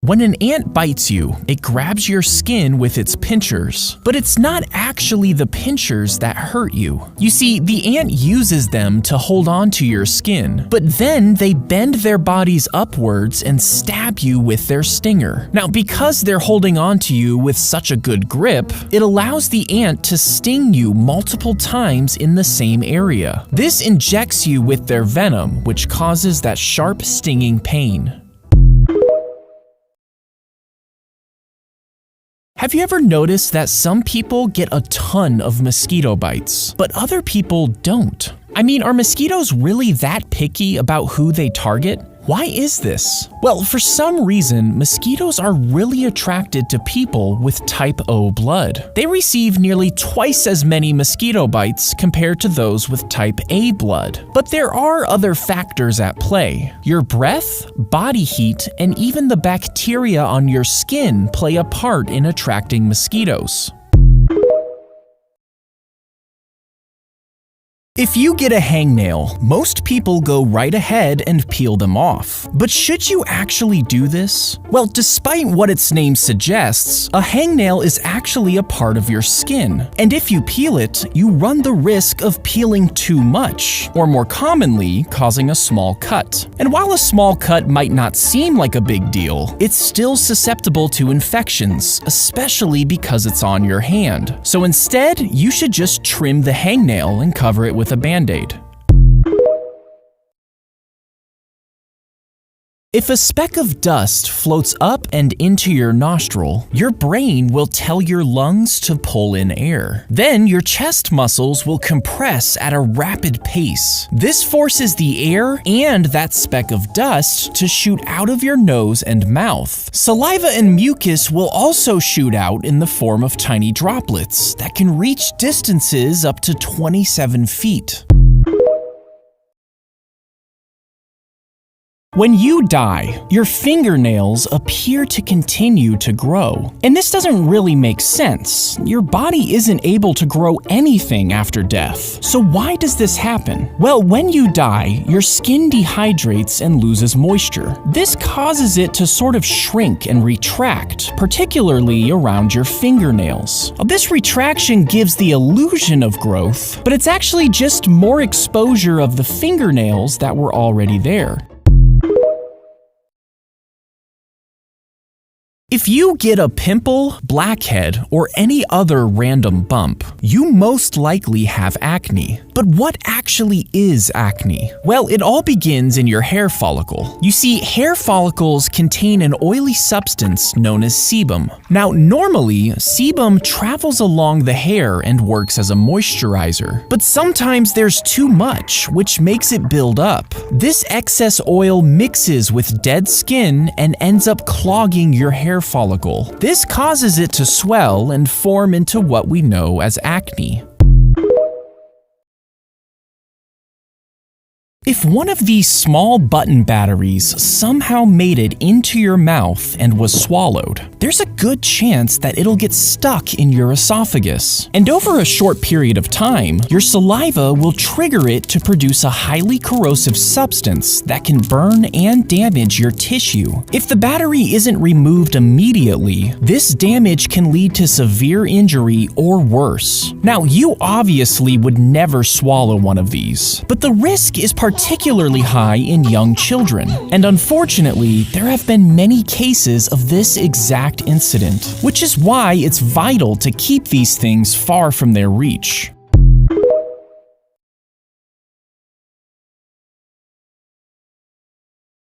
When an ant bites you, it grabs your skin with its pinchers, but it's not actually the pinchers that hurt you. You see, the ant uses them to hold on to your skin, but then they bend their bodies upwards and stab you with their stinger. Now, because they're holding on to you with such a good grip, it allows the ant to sting you multiple times in the same area. This injects you with their venom, which causes that sharp stinging pain. Have you ever noticed that some people get a ton of mosquito bites, but other people don't? I mean, are mosquitoes really that picky about who they target? Why is this? Well, for some reason, mosquitoes are really attracted to people with type O blood. They receive nearly twice as many mosquito bites compared to those with type A blood. But there are other factors at play. Your breath, body heat, and even the bacteria on your skin play a part in attracting mosquitoes. If you get a hangnail, most people go right ahead and peel them off. But should you actually do this? Well, despite what its name suggests, a hangnail is actually a part of your skin. And if you peel it, you run the risk of peeling too much, or more commonly, causing a small cut. And while a small cut might not seem like a big deal, it's still susceptible to infections, especially because it's on your hand. So instead, you should just trim the hangnail and cover it with a Band-Aid. If a speck of dust floats up and into your nostril, your brain will tell your lungs to pull in air. Then your chest muscles will compress at a rapid pace. This forces the air and that speck of dust to shoot out of your nose and mouth. Saliva and mucus will also shoot out in the form of tiny droplets that can reach distances up to 27 feet. When you die, your fingernails appear to continue to grow. And this doesn't really make sense. Your body isn't able to grow anything after death. So why does this happen? Well, when you die, your skin dehydrates and loses moisture. This causes it to sort of shrink and retract, particularly around your fingernails. This retraction gives the illusion of growth, but it's actually just more exposure of the fingernails that were already there. If you get a pimple, blackhead, or any other random bump, you most likely have acne. But what actually is acne? Well, it all begins in your hair follicle. You see, hair follicles contain an oily substance known as sebum. Now, normally, sebum travels along the hair and works as a moisturizer. But sometimes there's too much, which makes it build up. This excess oil mixes with dead skin and ends up clogging your hair follicle. This causes it to swell and form into what we know as acne. If one of these small button batteries somehow made it into your mouth and was swallowed, there's a good chance that it'll get stuck in your esophagus. And over a short period of time, your saliva will trigger it to produce a highly corrosive substance that can burn and damage your tissue. If the battery isn't removed immediately, this damage can lead to severe injury or worse. Now, you obviously would never swallow one of these, but the risk is particularly high in young children. And unfortunately, there have been many cases of this exact incident, which is why it's vital to keep these things far from their reach.